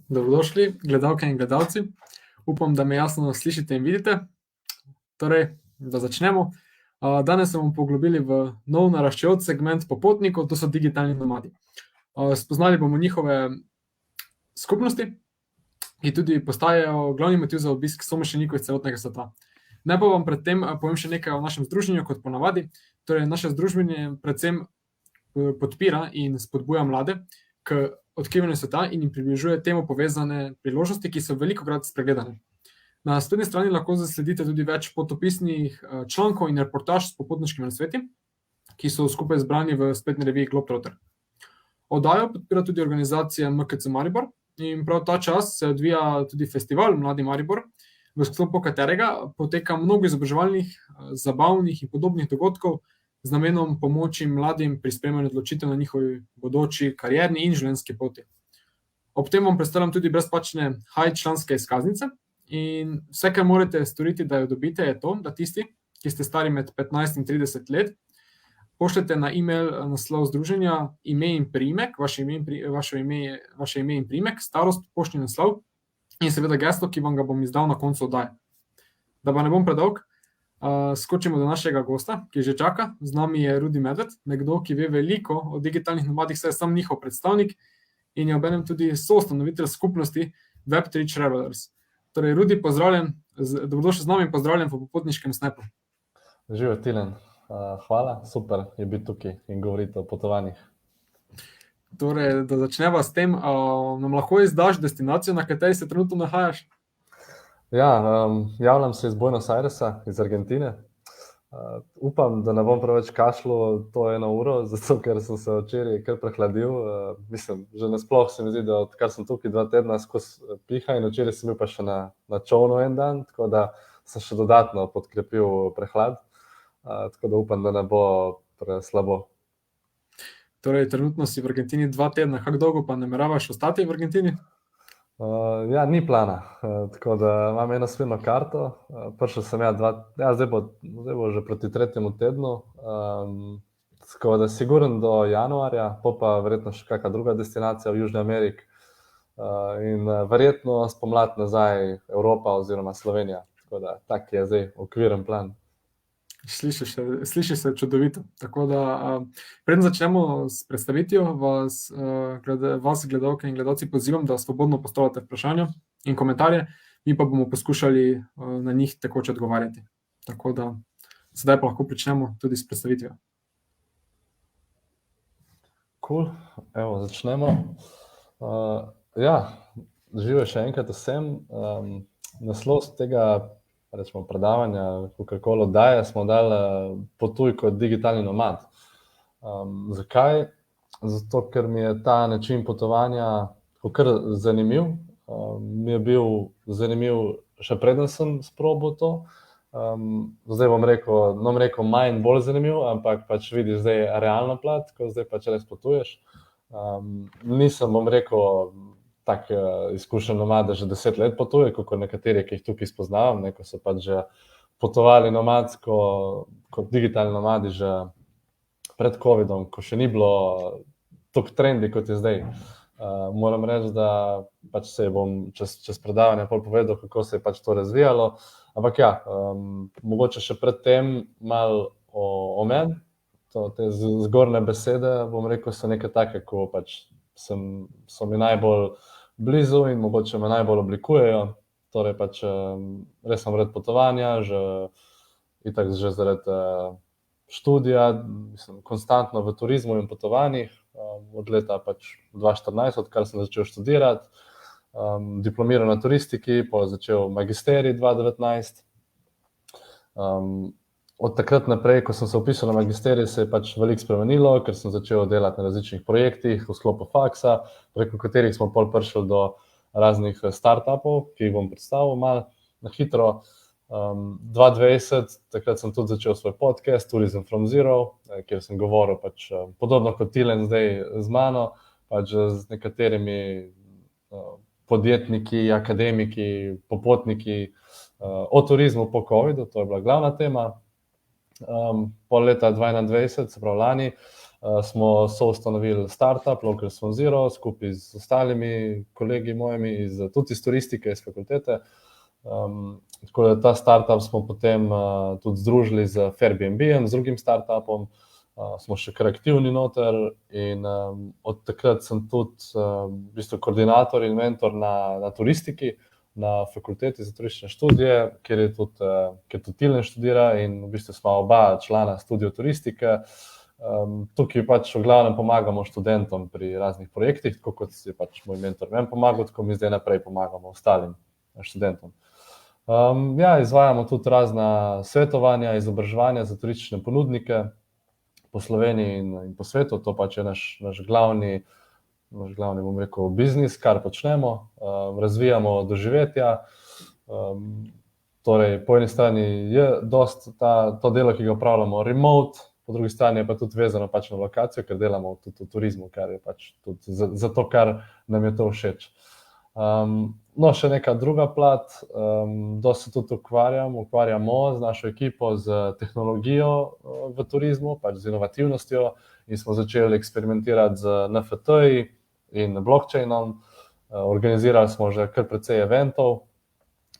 Dobrodošli, gledalke in gledalci. Upam, da me jasno slišite in vidite. Torej, da začnemo. Danes se bomo poglobili v nov naraščajoč segment popotnikov, to so digitalni nomadi. Spoznali bomo njihove skupnosti, ki tudi postajajo glavni motiv za obisk somišljenikov iz celotnega sveta. Naj pa vam predtem povem še nekaj o našem združenju, kot ponavadi. Torej, naše združenje predvsem podpira in spodbuja mlade k odkrivanju sveta in jim približuje temu povezane priložnosti, ki so velikokrat spregledane. Na spletni strani lahko zasledite tudi več potopisnih člankov in reportaž s popotniškimi nasveti, ki so skupaj zbrani v spletni reviji Globetrotter. Oddajo podpira tudi organizacija MKC Maribor in prav ta čas se odvija tudi festival Mladi Maribor, v sklopu katerega poteka mnogo izobraževalnih, zabavnih in podobnih dogodkov z namenom pomoči mladim pri sprejemanju odločitev na njihovi bodoči karierni in življenjski poti. Ob tem vam predstavljam tudi brezplačne članske izkaznice in vse, kar morate storiti, da jo dobite, je to, da tisti, ki ste stari med 15 in 30 let, pošljete na e-mail naslov združenja ime in priimek, vaše ime in priimek, starost, poštni naslov in seveda geslo, ki vam ga bom izdal na koncu oddaje. Da pa ne bom predolg, skočimo do našega gosta, ki že čaka. Z nami je Rudi Medved, nekdo, ki ve veliko o digitalnih nomadih, saj je sam njihov predstavnik in je obenem tudi soustanovitelj skupnosti Web3 Travelers. Torej, Rudi, pozdravljen, dobrodošli z nami in pozdravljen v popotniškem Snapu. Živijo, Tilen. Hvala, super je biti tukaj in govoriti o potovanjih. Torej, da začneva s tem, nam lahko izdaš destinacijo, na kateri se trenutno nahajaš? Ja, javljam se iz Buenos Airesa, iz Argentine. Upam, da ne bom preveč kašljal to 1 uro, zato ker sem se včeraj kar prehladil. Mislim, že nasploh se mi zdi, da odkar sem tukaj 2 tedna skozi piha in včeraj sem bil pa še na čolnu 1 dan, tako da sem še dodatno podkrepil prehlad. Tako da upam, da ne bo preslabo. Torej, trenutno si v Argentini 2 tedna, kako dolgo pa nameravaš ostati v Argentini? Ja, ni plana, tako da imam eno svilno karto. Prišel sem zdaj bo že proti 3. tednu, tako da siguren do januarja, pa verjetno še kakšna druga destinacija v Južni Ameriki in verjetno spomlad nazaj Evropa oziroma Slovenija, tako da tak je zdaj okviren plan. Sliši se čudovito. Tako da, preden začnemo s predstavitvijo, vas gledalke in gledalci pozivam, da svobodno postavljate vprašanja in komentarje, mi pa bomo poskušali na njih tekoče odgovarjati. Tako da, sedaj pa lahko pričnemo tudi s predstavitvijo. Cool, evo, začnemo. Ja, živijo še enkrat vsem. Naslov tega rečemo predavanja, kakorkoli oddaje, smo dali Potuj kot digitalni nomad. Zakaj? Zato, ker mi je ta način potovanja kar zanimiv. Mi je bil zanimiv še preden sem sprobal to. Zdaj bom rekel manj bolj zanimiv, ampak pač vidiš zdaj realno plat, ko zdaj pač res potuješ. Nisem, bom rekel, tak izkušen nomad, da že 10 let potuje, kot nekateri, ki jih tukaj spoznavam, ko so pač že potovali nomadsko kot digitalni nomadi že pred covidom, ko še ni bilo toliko trendi, kot je zdaj. Moram reči, da pač se bom čez predavanje pol povedal, kako se je pač to razvijalo. Ampak ja, mogoče še pred tem malo o meni. Te zgornje besede, bom rekel, so nekaj take, ko pač so mi najbolj blizu in mogoče me najbolj oblikujejo. Torej pač res sem vred potovanja, itak že zaradi študija, mislim, konstantno v turizmu in potovanjih, od leta pač 2014, odkar sem začel študirati, diplomiral na turistiki, potem začel magisterij 2019. Od takrat naprej, ko sem se vpisal na magisterij, se je pač veliko spremenilo, ker sem začel delati na različnih projektih v sklopu faksa, preko katerih smo pol prišli do raznih startupov, ki jih bom predstavil malo na hitro. 2020, takrat sem tudi začel svoj podcast Tourism from Zero, kjer sem govoril pač podobno kot Tilen zdaj z mano, pač z nekaterimi podjetniki, akademiki, popotniki o turizmu po covidu, to je bila glavna tema. Pol leta 2021, se pravi lani, smo soustanovili startup Local Swan Zero skupaj z ostalimi kolegi mojimi, tudi iz turistike, iz fakultete. Tako da ta startup smo potem tudi združili z Airbnb-jem, z drugim startupom, smo še kar aktivni noter in od takrat sem tudi v bistvu koordinator in mentor na turistiki, na fakulteti za turistične študije, kjer tudi Tilen študira in v bistvu smo oba člana Studio turistike. Tukaj pač v glavnem pomagamo študentom pri raznih projektih, tako kot je pač moj mentor meni pomagal, tako mi zdaj naprej pomagamo ostalim študentom. Izvajamo tudi razna svetovanja, izobraževanja za turistične ponudnike po Sloveniji in po svetu. To pač je naš glavni, bom rekel, biznis, kar počnemo. Razvijamo doživetja. Torej, po eni strani je dosti to delo, ki ga opravljamo remote, po drugi strani je pa tudi vezano pač na lokacijo, ker delamo tudi v turizmu, kar je pač tudi zato, ker nam je to všeč. No, še neka druga plat, dosti se tudi ukvarjamo z našo ekipo, z tehnologijo v turizmu, pač z inovativnostjo in smo začeli eksperimentirati z NFT-ji in blockchainom. Organizirali smo že kar precej eventov,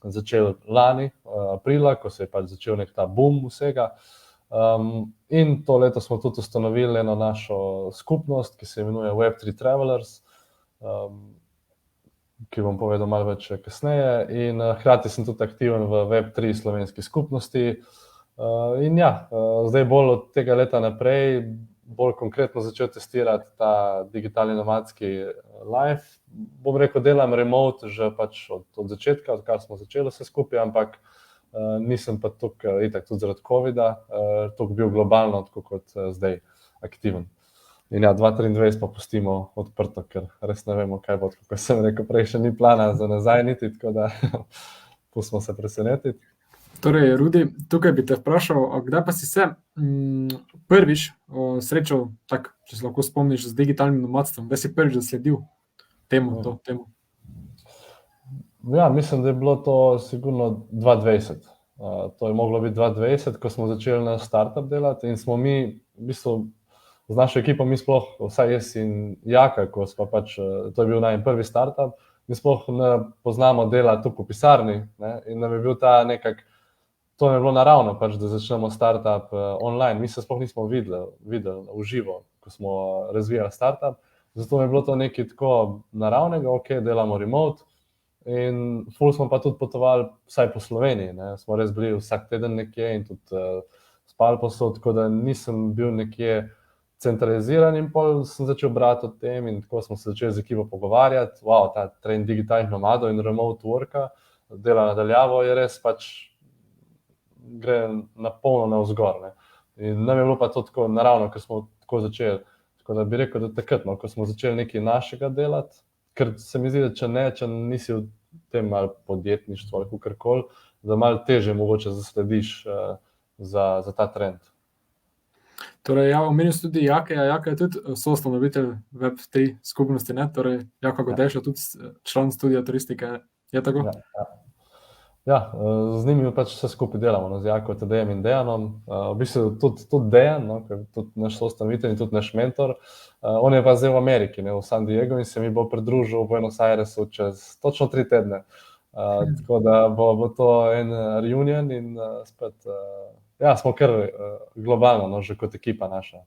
začeli lani, aprila, ko se je pač začel nek ta boom vsega. In to leto smo tudi ustanovili eno našo skupnost, ki se imenuje Web3 Travelers, ki bom povedal malo več kasneje, in hkrati sem tudi aktiven v Web3 slovenski skupnosti. In zdaj bolj od tega leta naprej, bolj konkretno začel testirati ta digitalni nomadski life. Bom rekel, delam remote že pač od začetka, odkar smo začeli vse skupaj, ampak nisem pa tukaj, itak tudi zaradi covida, tukaj bil globalno, tako kot zdaj, aktiven. In 2023 pa pustimo odprto, ker res ne vemo, kaj bo, kako sem rekel prej, še ni plana za nazaj niti, tako da pustimo se presenetiti. Torej, Rudi, tukaj bi te vprašal, kdaj pa si se prvič srečal, tak, če se lahko spomniš, z digitalnim nomadstvom, kdaj si prvič zasledil to temo? Mislim, da je bilo to sigurno 2020. To je moglo biti 2020, ko smo začeli na startup delati in smo mi, v bistvu, z našo ekipo, mi sploh, vsaj jaz in Jaka, ko smo pač, to je bil najin prvi startup, mi sploh ne poznamo dela tukaj v pisarni, ne, in nam je bil ta nekak, to nam je bilo naravno, pač, da začnemo startup online. Mi se sploh nismo videli v živo, ko smo razvijali startup, zato mi je bilo to nekaj tako naravnega, ok, delamo remote. In ful smo pa tudi potovali vsaj po Sloveniji, ne. Smo res bili vsak teden nekje in tudi spali posod, tako da nisem bil nekje centraliziran in pol sem začel brati o tem in tako smo se začeli z ekipo pogovarjati. Ta trend digitalnih nomadov in remote worka, dela nadaljavo je res pač gre na polno navzgor, ne. In nam je bilo pa to tako naravno, ker smo tako začeli. Tako da bi rekel, da takrat, ko smo začeli nekaj našega delati, ker se mi zdi, da če nisi v tem malo podjetništvu ali kakorkoli, da malo težje mogoče zaslediš za ta trend. Torej, omenil si tudi Jakeja. Jaka je tudi soustanovitelj Web3 skupnosti, ne? Torej, Jaka Godeš je tudi član Studia turistike, je tako? Z njimi pač vse skupaj delamo, z Jako, Tadejem in Dejanom. V bistvu tudi Dejan, ker tudi naš soustanovitelj in tudi naš mentor, on je pa zdaj v Ameriki, ne, v San Diegu in se mi bo pridružil v Buenos Airesu čez točno 3 tedne. Tako da bo to en reunion in spet, smo kar globalno, že kot ekipa naša.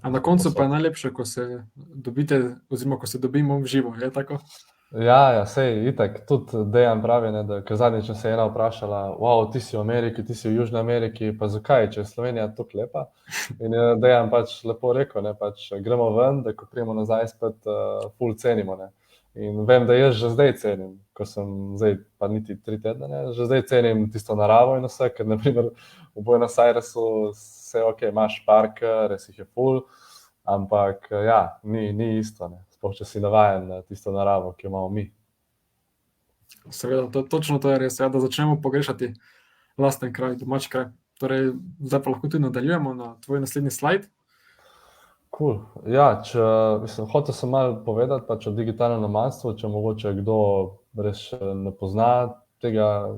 A na koncu pa je najlepše, ko se dobite, oziroma ko se dobimo v živo, je tako? Sej, itak, tudi Dejan pravi, ne, da ker zadnjič se je ena vprašala, ti si v Ameriki, ti si v Južni Ameriki, pa zakaj, če je Slovenija tako lepa? In je Dejan pač lepo rekel, ne, pač gremo ven, da ko prijemo nazaj spet ful cenimo, ne. In vem, da jaz že zdaj cenim, ko sem zdaj pa niti 3 tedne, ne, že zdaj cenim tisto naravo in vse, ker naprimer v Buenos Airesu se imaš park, res jih je ful, ampak ni isto, ne. Če si navajen na tisto naravo, ki jo imamo mi. Seveda, točno to je res, da začnemo pogrešati lasten kraj, domač kraj. Torej, zdaj pa lahko tudi nadaljujemo na tvoj naslednji slajd. Cool. Hotel sem malo povedati pač o digitalnem nomadstvu, če mogoče kdo res ne pozna tega,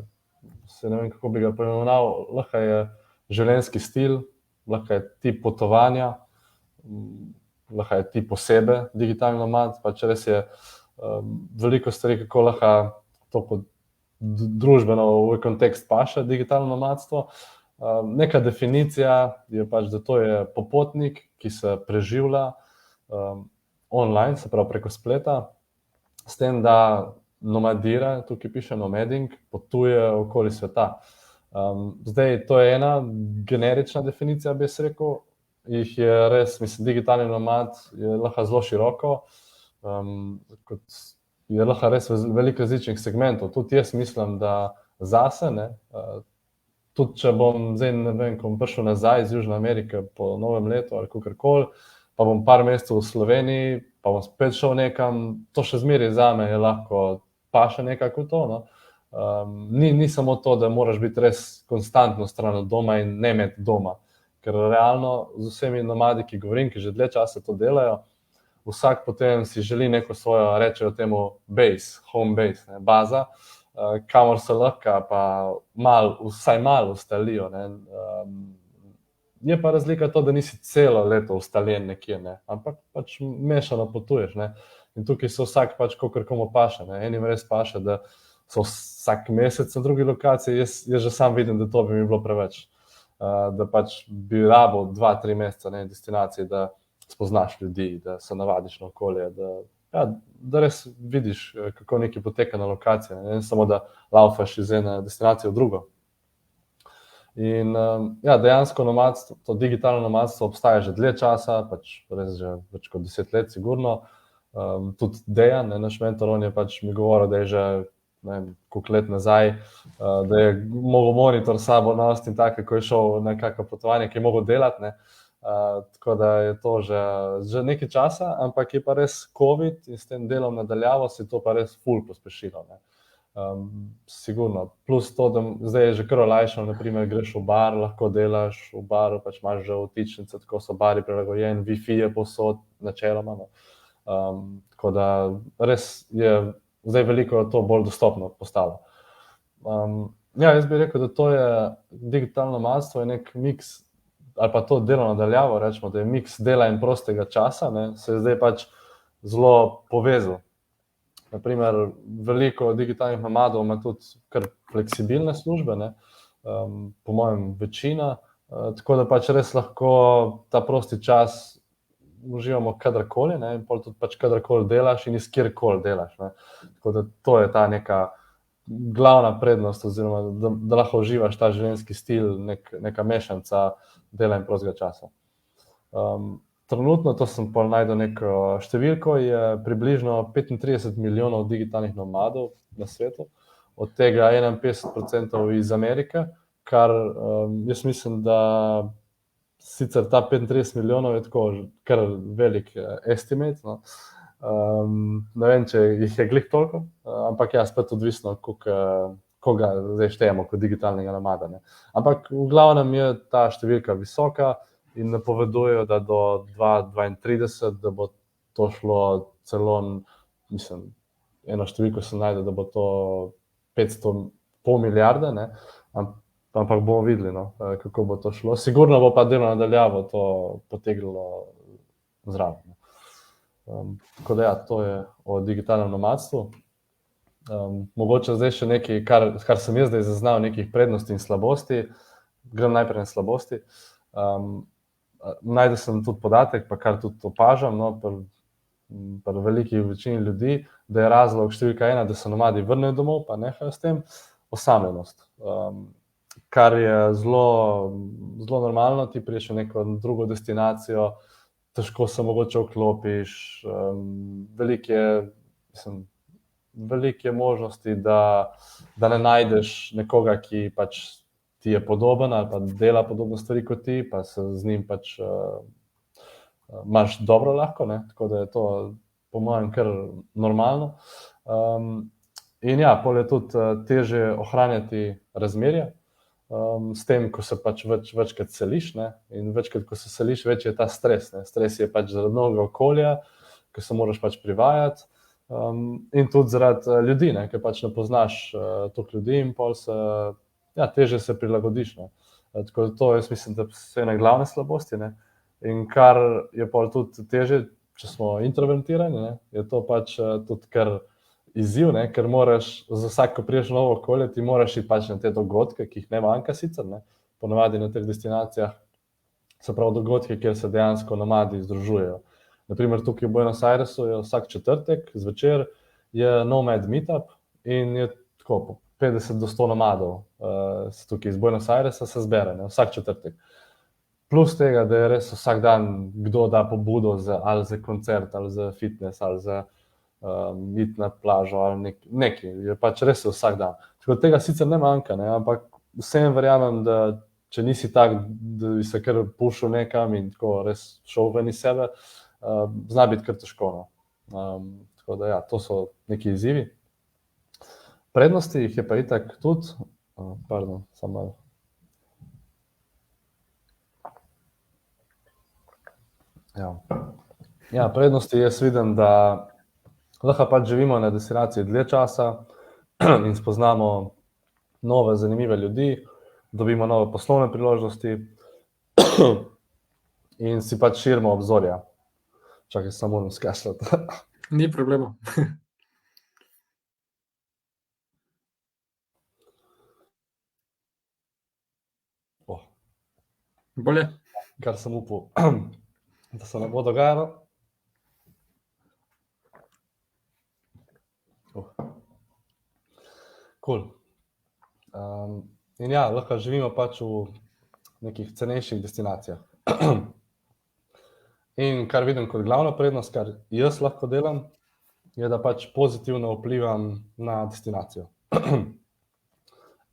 se ne vem, kako bi ga poimenoval, lahko je življenjski stil, lahko je tip potovanja, lahko je ti posebej digitalni nomad, pač res je veliko stvari, kako lahko to kot družbeno v kontekst paše digitalno nomadstvo. Neka definicija je pač, da to je popotnik, ki se preživlja online, se pravi preko spleta, s tem, da nomadira, tukaj piše nomading, potuje okoli sveta. Zdaj, to je ena generična definicija, bi jaz rekel, jih je res, mislim, digitalni nomad je lahko zelo široko, kot je lahko res veliko različnih segmentov. Tudi jaz mislim, da zase, ne, tudi če bom zdaj, ne vem, ko bom prišel nazaj iz Južne Amerike po novem letu ali kakorkoli, pa bom par mesecev v Sloveniji, pa bom spet šel nekam, to še zmeraj zame je lahko paše nekako to, no. Ni samo to, da moraš biti res konstantno stran od doma in ne imeti doma, ker realno z vsemi nomadi, ki govorim, ki že dlje časa to delajo, vsak potem si želi neko svojo, rečejo temu base, home base, ne, baza, kamor se lahko pa vsaj malo ustalijo, ne. Je pa razlika to, da nisi celo leto ustaljen nekje, ne, ampak pač mešano potuješ, ne. In tukaj se vsak pač kakor komu paše, ne. Enim res paše, da so vsak mesec na drugi lokaciji, jaz že sam vidim, da to bi mi bilo preveč. Da pač bi rabil 2-3 meseca na eni destinaciji, da spoznaš ljudi, da se navadiš na okolje, da res vidiš, kako nekaj poteka na lokaciji, ne samo, da laufaš iz ene destinacije v drugo. In dejansko nomadstvo, to digitalno nomadstvo obstaja že dlje časa, pač res že več kot 10 let sigurno. Tudi Dejan, naš mentor, on je pač mi govoril, da je že, ne vem, koliko let nazaj, da je mogel monitor s sabo nositi in tako, ko je šel na kakšno potovanje, ki je mogel delati, ne. Tako da je to že nekaj časa, ampak je pa res COVID in s tem delom nadaljavo se to pa res ful pospešilo, ne. Sigurno, plus to, da zdaj je že kar olajšano, naprimer greš v bar, lahko delaš v baru, pač imaš že vtičnice, tako so bari prilagojeni, Wi-Fi je povsod, načeloma, no. Tako da res je zdaj veliko to bolj dostopno postalo. Jaz bi rekel, da to je digitalno nomadstvo, je nek miks, ali pa to delo nadaljavo, rečemo, da je miks dela in prostega časa, ne, se je zdaj pač zelo povezal. Naprimer, veliko digitalnih nomadov ima tudi kar fleksibilne službe, ne, po mojem večina, tako da pač res lahko ta prosti čas uživamo kadarkoli, ne, in pol tudi pač kadarkoli delaš in iz kjerkoli delaš, ne. Tako da to je ta neka glavna prednost, oziroma da lahko uživaš ta življenjski stil, neka mešanca dela in prostega časa. Trenutno, to sem pol našel neko številko, je približno 35 milijonov digitalnih nomadov na svetu, od tega 51% iz Amerike, kar jaz mislim, da sicer ta 35 milijonov je tako kar velik estimate, no. Ne vem, če jih je glih toliko, ampak spet odvisno, koga zdaj štejemo kot digitalnega nomada, ne. Ampak v glavnem je ta številka visoka in napovedujejo, da do 2032, da bo to šlo celo, mislim, eno številko sem našel, da bo to 500,5 milijarde, ne, ampak bomo videli, no, kako bo to šlo. Sigurno bo pa delo nadaljavo to potegnilo zraven. Tako da to je o digitalnem nomadstvu. Mogoče zdaj še nekaj, kar sem jaz zdaj zaznal, nekih prednosti in slabosti. Grem najprej na slabosti. Našel sem tudi podatek, pa kar tudi opažam, no, pri veliki večini ljudi, da je razlog številka 1, da se nomadi vrnejo domov, pa nehajo s tem, osamljenost. Kar je zelo normalno, ti prideš v neko drugo destinacijo, težko se mogoče vklopiš, veliko je možnosti, da ne najdeš nekoga, ki pač ti je podoben ali pa dela podobne stvari kot ti, pa se z njim pač imaš dobro lahko, ne, tako da je to po mojem kar normalno. In pol je tudi težje ohranjati razmerje, s tem, ko se pač večkrat seliš, ne, in večkrat, ko se seliš, več je ta stres, ne. Stres je pač zaradi novega okolja, ko se moraš pač privajati, in tudi zaradi ljudi, ne, ker pač ne poznaš toliko ljudi in pol težje se prilagodiš, ne. Tako da to jaz mislim, da so ene glavne slabosti, ne. In kar je pa tudi teže, če smo introvertirani, ne, je to pač tudi kar izziv, ne, ker moraš za vsak, ko priješ v novo okolje, ti moraš iti pač na te dogodke, ki jih ne manjka sicer, ne, ponavadi na teh destinacijah se pravi dogodke, kjer se dejansko nomadi združujejo. Naprimer tukaj v Buenos Airesu je vsak četrtek zvečer je Nomad Meetup in je tako po 50 do 100 nomadov tukaj iz Buenos Airesa se zbere, ne, vsak četrtek. Plus tega, da je res vsak dan kdo da pobudo ali za koncert, ali za fitness, ali za iti na plažo, ali nekaj. Je pač res vsak dan. Tako tega sicer ne manjka, ne, ampak vsem verjamem, da če nisi tak, da bi se kar pušil nekam in tako res šel ven iz sebe, zna biti kar težko. No. Tako da ja, to so neki izzivi. Prednosti jih je pa itak tudi, pardon, samo malo. Ja, prednosti jaz vidim, da lahko pač živimo na destinaciji dlje časa in spoznamo nove, zanimive ljudi, dobimo nove poslovne priložnosti in si pač širimo obzorja. Čakaj, samo moram skašljati. Ni problema. Bolje? Kar sem upal, da se ne bo dogajalo. Cool. In ja, lahko živimo pač v nekih cenejših destinacijah. In kar vidim kot glavno prednost, kar jaz lahko delam, je, da pač pozitivno vplivam na destinacijo.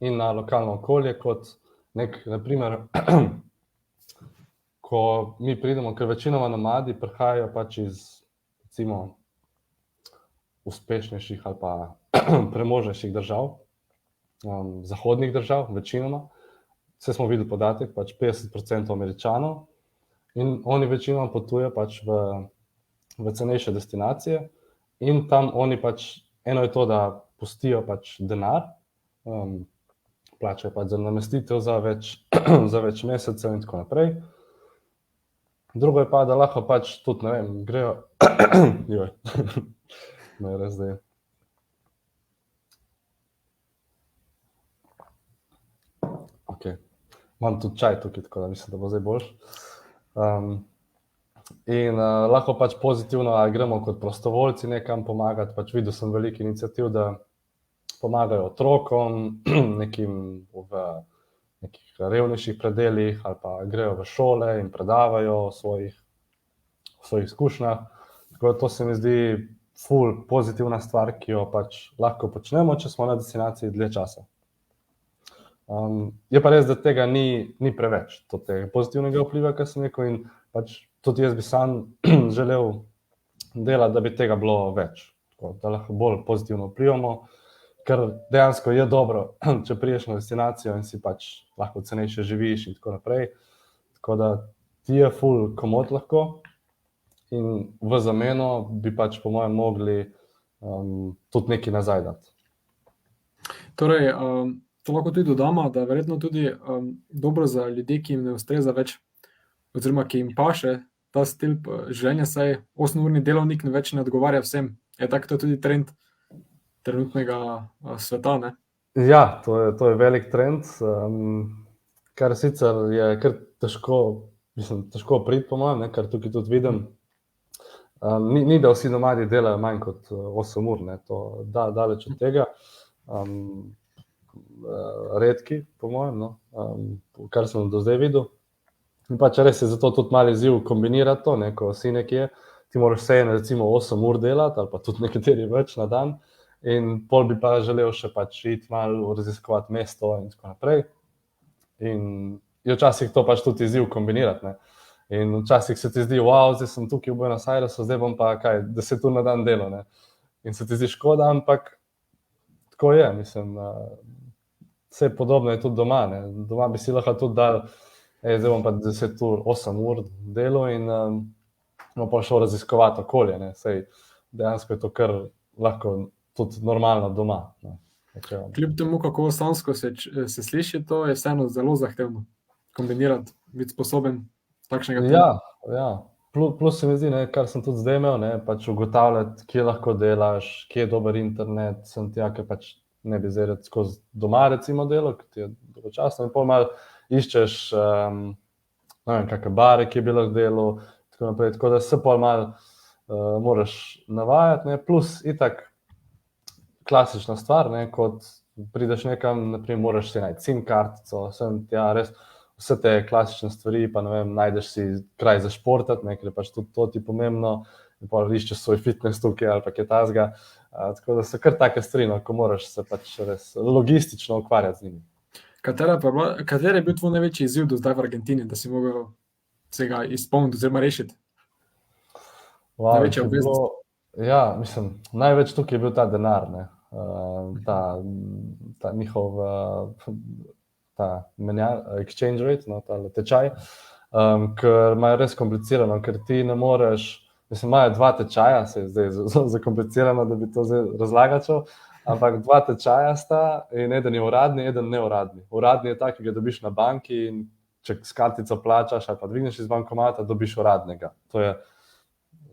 In na lokalno okolje kot naprimer, ko mi pridemo, ker večinoma nomadi prihajajo pač iz, recimo, uspešnejših ali pa premožnejših držav, zahodnih držav, večinoma. Vse smo videli podatek, pač 50% Američanov in oni večinoma potujejo pač v cenejše destinacije in tam oni pač, eno je to, da pustijo pač denar, plačajo pač za namestitev za več mesecev in tako naprej. Drugo je pa, da lahko pač tudi, ne vem, grejo, ne, res zdaj. Ok, imam tudi čaj tukaj, tako da mislim, da bo zdaj boljš. In lahko pač pozitivno gremo kot prostovoljci nekam pomagati, pač videl sem veliko iniciativ, da pomagajo otrokom, nekim v nekih revnejših predelih ali pa grejo v šole in predavajo o svojih izkušnjah. Tako da to se mi zdi ful pozitivna stvar, ki jo pač lahko počnemo, če smo na destinaciji dlje časa. Je pa res, da tega ni preveč, tega pozitivnega vpliva, kar sem rekel, in pač tudi jaz bi sam želel delati, da bi tega bilo več, tako, da lahko bolj pozitivno vplivamo, ker dejansko je dobro, če priješ na destinacijo in si pač lahko cenejše živiš in tako naprej. Tako da ti je ful komot lahko in v zameno bi pač po mojem mogli tudi nekaj nazaj dati. Torej, to lahko tudi dodamo, da je verjetno tudi dobro za ljudi, ki jim ne ustreza več, oziroma ki jim paše ta stil življenja, saj 8-urni delovnik več ne odgovarja vsem. Je tako tudi trend trenutnega sveta, ne? Ja, to je velik trend, kar sicer je kar težko priti po mojem, kar tukaj tudi vidim. Ni, da vsi nomadi delajo manj kot 8 ur, ne, to daleč od tega. Redki, po mojem, no, kar sem do zdaj videl. In pač res je zato tudi malo izziv kombinirati to, ne, ko si nekje, ti moraš vseeno recimo 8 ur delati ali pa tudi nekateri več na dan in pol bi pa želel še pač iti malo raziskovati mesto in tako naprej. In je včasih to pač tudi izziv kombinirati, ne. In včasih se ti zdi, wow, zdaj sem tukaj v Buenos Airesu, zdaj bom pa 10 ur na dan delal, ne. In se ti zdi škoda, ampak tako je, mislim, vse podobno je tudi doma, ne. Doma bi si lahko tudi dal, zdaj bom pa 10 ur, 8 ur delal in bom pa šel raziskovati okolje, ne. Sej dejansko je to kar lahko tudi normalno doma, ne. Kljub temu, kako sanjsko se sliši, to je vseeno zelo zahtevno kombinirati, biti sposoben takšnega Ja. Plus se mi zdi, ne, kar sem tudi zdaj imel, ne, pač ugotavljati, kje lahko delaš, kje je dober internet, sem tja, ker pač ne bi zdaj skozi doma recimo delo, ker ti je dolgočasno in pol malo iščeš, ne vem, kakšne bare, kje bi lahko delal, tako naprej, tako da se pol malo moraš navajati, ne, plus itak klasična stvar, ne, kot prideš nekam, naprimer, moraš si najti SIM kartico, sem tja res vse te klasične stvari, pa ne vem, najdeš si kraj za športati, ne, ker je pač tudi to ti pomembno, in pa iščeš svoj fitness tukaj ali pa kaj takega, tako da so kar take stvari, no, ko moraš se pač res logistično ukvarjati z njimi. Kateri je bil tvoj največji izziv do zdaj v Argentini, da si mogel se ga izpolniti oziroma rešiti? Wow, Največja jih je obveznost. bilo, ja, mislim, največ tukaj je bil ta denar, ne. Ta njihov ta exchange rate, no, ta tečaj, ker imajo res komplicirano, ker ti ne moreš, mislim, imajo dva tečaja, se je zdaj zelo zakomplicirano, da bi to zdaj razlagačal, ampak dva tečaja sta in eden je uradni, eden neuradni. Uradni je tak, ki ga dobiš na banki in če s kartico plačaš ali pa dvigneš iz bankomata, dobiš uradnega. To je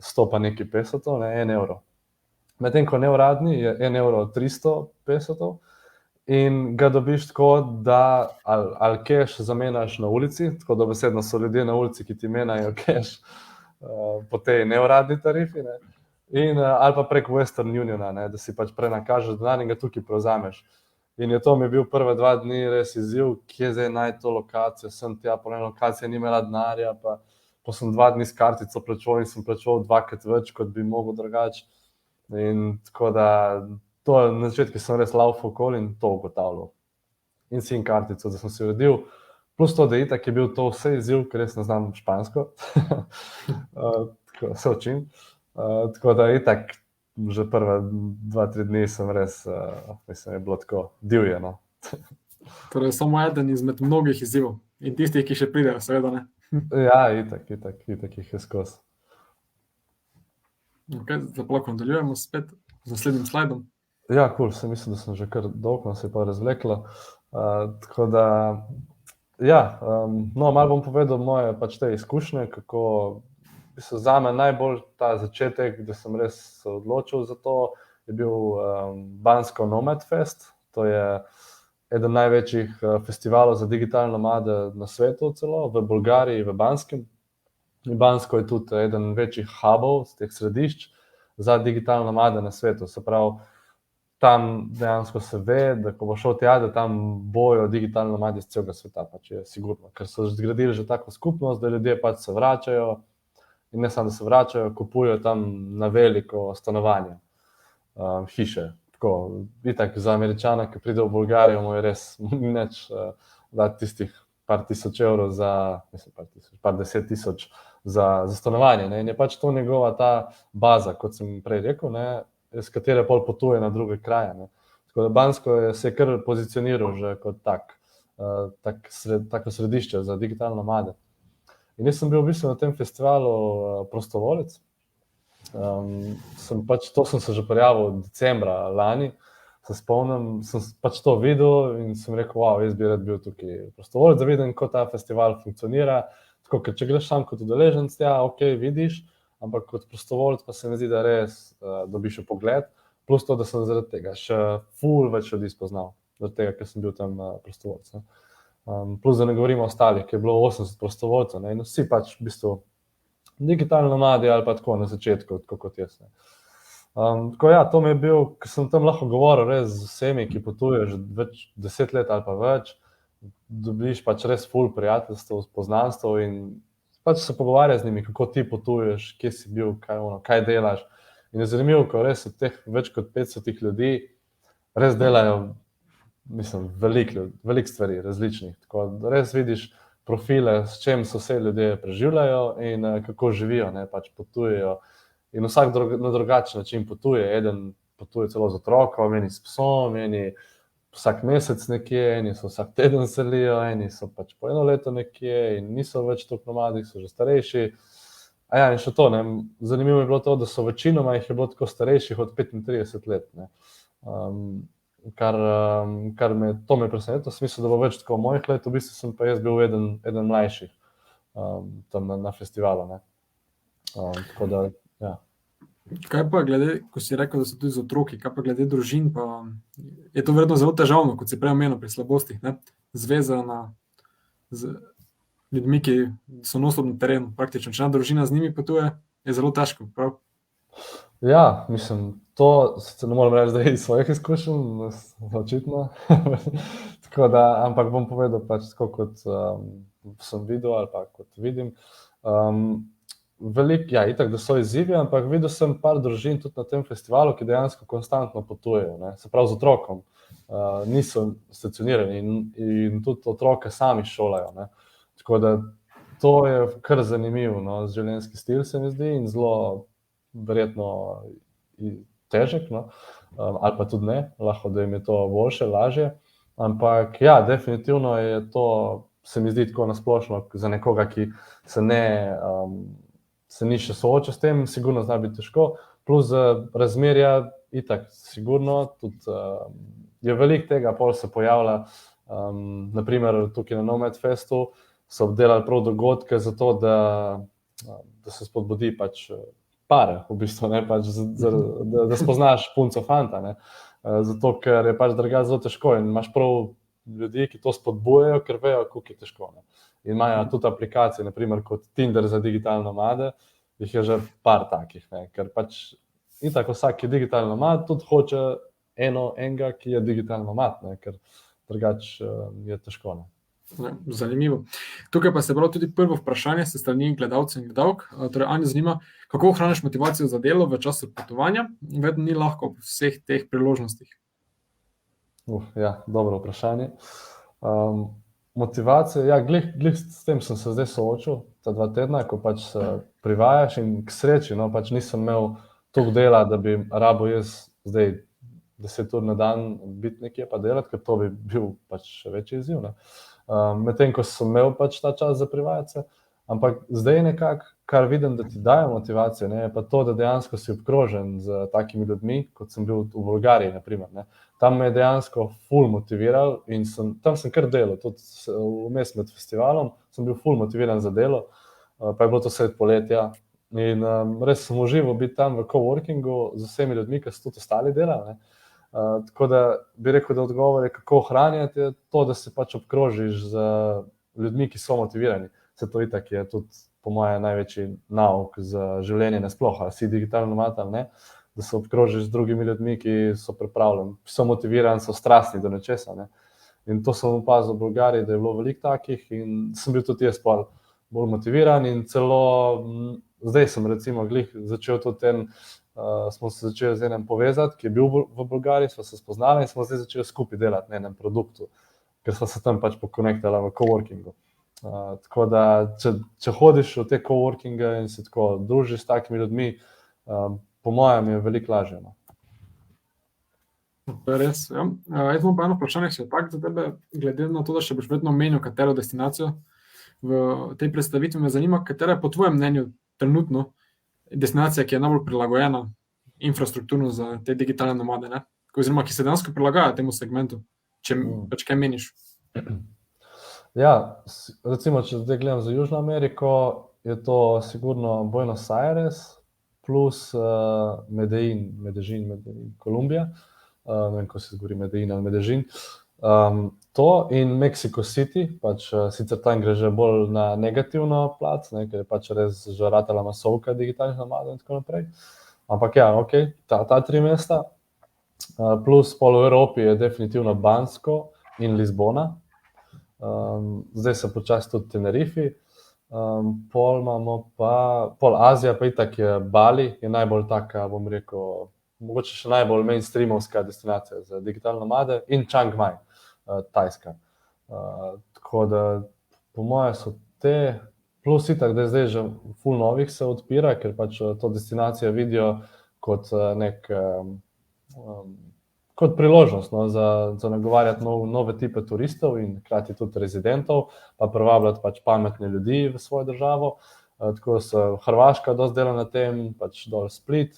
100 pa nekaj pesotov, ne, 1 evro. Medtem ko neuradni je 1 evro 300 pesotov in ga dobiš tako, da ali keš zamenjaš na ulici, tako dobesedno so ljudje na ulici, ki ti menjajo keš po tej neuradni tarifi, ne, in ali pa prek Western Uniona, ne, da si pač prenakažeš denar in ga tukaj prevzameš. In je to mi bil prve 2 dni res izziv, kje zdaj najti to lokacijo, sem tja, po eni lokaciji ni imela denarja, pa sem 2 dni s kartico plačal in sem plačal 2-krat več, kot bi mogel drugače. In tako da, to na začetku sem res laufal okoli in to ugotavljal. In SIM kartico, da sem si uredil, plus to, da itak je bil to vse izziv, ker res ne znam špansko, tako se učim. Tako da itak že prve 2-3 dni sem res, mislim, je bilo tako divje, no. Torej, samo eden izmed mnogih izzivov in tistih, ki še pridejo, seveda ne. Ja, itak jih je skozi. Okay, zdaj pa lahko nadaljujemo spet z naslednjim slajdom. Ja, cool, sem mislil, da sem že kar dolgo, se je pa razvleklo. Tako da, ja, no, malo bom povedal moje pač te izkušnje, kako, v bistvu zame najbolj ta začetek, da sem res se odločil za to, je bil Bansko Nomad Fest. To je eden največjih festivalov za digitalne nomade na svetu celo, v Bolgariji, v Banskem. In Bansko je tudi eden večjih hubov, teh središč za digitalne nomade na svetu. Se pravi, tam dejansko se ve, da ko bo šel tja, da tam bojo digitalni nomadi iz celega sveta, pač je sigurno. Ker so zgradili že tako skupnost, da ljudje pač se vračajo in ne samo, da se vračajo, kupujejo tam na veliko stanovanje, hiše. Tako, itak za Američana, ki pride v Bolgarijo, mu je res nič dati tistih par tisoč evrov za, mislim, par 10 tisoč za stanovanje, ne, in je pač to njegova ta baza, kot sem prej rekel, ne, s katere pol potuje na druge kraje, ne. Tako da Bansko se je kar pozicioniral že kot tako središče za digitalne nomade. In jaz sem bil v bistvu na tem festivalu prostovoljec. To sem se že prijavil decembra lani, se spomnim, sem pač to videl in sem rekel, wow, jaz bi rad bil tukaj prostovoljec, da vidim, kako ta festival funkcionira. Tako, ker če greš sam kot udeleženec, ja, ok, vidiš, ampak kot prostovoljec pa se mi zdi, da res dobiš vpogled, plus to, da sem zaradi tega še ful več ljudi spoznal, zaradi tega, ker sem bil tam prostovoljec, ne. Plus, da ne govorimo o ostalih, ki je bilo 80 prostovoljcev, ne, in vsi pač v bistvu digitalni nomadi ali pa tako na začetku, tako kot jaz, ne. Tako ja, to mi je bil, ker sem tam lahko govoril res z vsemi, ki potujejo že več 10 let ali pa več, dobiš pač res ful prijateljstev, poznanstev in pač se pogovarjati z njimi, kako ti potuješ, kje si bil, kaj delaš. In je zanimivo, ko res od teh več kot 500 ljudi res delajo, mislim, veliko stvari različnih. Tako da res vidiš profile, s čem se vse ljudje preživljajo in kako živijo, ne, pač potujejo. In vsak na drugačen način potuje. Eden potuje celo z otrokom, eni s psom, eni vsak mesec nekje, eni so vsak teden selijo, eni so pač po 1 leto nekje in niso več toliko nomadi, so že starejši. Ja, in še to, ne, zanimivo je bilo to, da so večinoma jih je bilo tako starejših od 35 let, ne. To me je presenetilo, sem mislil, da bo več tako mojih let, v bistvu sem pa jaz bil eden mlajših. tam na festivalu. Ne. Tako da, ja. Kaj pa glede, ko si rekel, da so tudi z otroki, kaj pa glede družin, pa je to verjetno zelo težavno, kot si prej omenil pri slabostih, ne? Zvezana z ljudmi, ki so non-stop na terenu, praktično. Če ena družina z njimi potuje, je zelo težko, prav? Ja, mislim, to se ne morem reči, da je iz svojih izkušenj, očitno. Tako da, ampak bom povedal pač tako, kot sem videl ali pa kot vidim. Ja, itak, da so izzivi, ampak videl sem par družin tudi na tem festivalu, ki dejansko konstantno potujejo, ne? Se pravi z otrokom. Niso stacionirani in tudi otroke sami šolajo, ne? Tako da to je kar zanimivo, no? Življenjski stil se mi zdi in zelo verjetno težek, no? Ali pa tudi ne, lahko da jim je to boljše, lažje. Ampak ja, definitivno je to, se mi zdi tako nasplošno za nekoga, ki se ni še soočil s tem, sigurno zna biti težko, plus razmerja itak, sigurno, tudi je veliko tega, pol se pojavlja, naprimer tukaj na Nomad Festu so obdelali prav dogodke za to, da se spodbudi pač pare, v bistvu, ne, pač da spoznaš punco fanta, ne, zato ker je pač drugače zelo težko in imaš prav ljudi, ki to spodbujajo, ker vejo, koliko je težko, ne. In imajo tudi aplikacije, naprimer kot Tinder za digitalne nomade, jih je že par takih, ne, ker pač itak vsak digitalni nomad tudi hoče enega, ki je digitalni nomad, ne, ker drugače je težko, ne. Zanimivo. Tukaj pa se pravi tudi prvo vprašanje se strani gledalcev in gledalk. Torej, Anjo zanima, kako ohraniš motivacijo za delo v času potovanja? Vedno ni lahko ob vseh teh priložnostih. Ja, dobro vprašanje. Motivacija, ja, glih s tem sem se zdaj soočil, ta 2 tedna, ko pač se privajaš in k sreči, no, pač nisem imel toliko dela, da bi rabo jaz zdaj 10 ur na dan biti nekje pa delati, ker to bi bil pač še večji izziv, ne. Medtem ko sem imel pač ta čas za privajati se, ampak zdaj nekako, kar vidim, da ti daje motivacijo, ne, je pa to, da dejansko si obkrožen z takimi ljudmi, kot sem bil v Bolgariji, na primer, ne. Tam me je dejansko ful motiviral in tam sem kar delal, tudi vmes med festivalom sem bil ful motiviran za delo, pa je bilo to sredi poletja in res sem užival biti tam v coworkingu z vsemi ljudmi, ki so tudi ostali delali, ne. Tako da bi rekel, da odgovor je, kako ohranjati, je to, da se pač obkrožiš z ljudmi, ki so motivirani. Se to itak je tudi po moje največji nauk za življenje nasploh, ali si digitalni nomad ali ne, da se obkrožiš z drugimi ljudmi, ki so pripravljeni, so motivirani, so strastni do nečesa, ne. In to sem opazil v Bolgariji, da je bilo veliko takih in sem bil tudi jaz bolj motiviran in celo zdaj sem recimo glih začel tudi smo se začeli z enim povezati, ki je bil v Bolgariji, smo se spoznali in smo zdaj začeli skupaj delati na enem produktu, ker smo se tam pač pokonektali v coworkingu. Tako da, če hodiš v te coworkinge in se tako družiš s takimi ljudmi, po mojem je veliko lažje, no. To je res, ja. Jaz imam pa eno vprašanje še tako za tebe, glede na to, da še boš vedno omenil katero destinacijo v tej predstavitvi, me zanima, katera je po tvojem mnenju trenutno destinacija, ki je najbolj prilagojena infrastrukturno za te digitalne nomade, ne? Oziroma, ki se dejansko prilagaja temu segmentu, če pač kaj meniš. Ja, recimo, če zdaj gledam za Južno Ameriko, je to sigurno Buenos Aires plus Medellin, Kolumbija, ne vem, ko se zgori Medellin ali Medellin. To in Mexico City, pač sicer tam gre že bolj na negativno plat, ne, ker je pač res že ratala masovka digitalnih nomadov in tako naprej. Ampak ja, okej, ta 3 mesta. Plus pol v Evropi je definitivno Bansko in Lizbona. Zdaj se počasi tudi Tenerifi. Pol Azija pa itak je Bali, je najbolj taka, bom rekel, mogoče še najbolj mainstreamovska destinacija za digitalne nomade in Chiang Mai, Tajska. Tako da po moje so te, plus itak, da je zdaj že ful novih se odpira, ker pač to destinacijo vidijo kot kot priložnost, no, za nagovarjati nove tipe turistov in hkrati tudi rezidentov, pa privabljati pač pametne ljudi v svojo državo. Tako se Hrvaška dosti dela na tem, pač dol Split.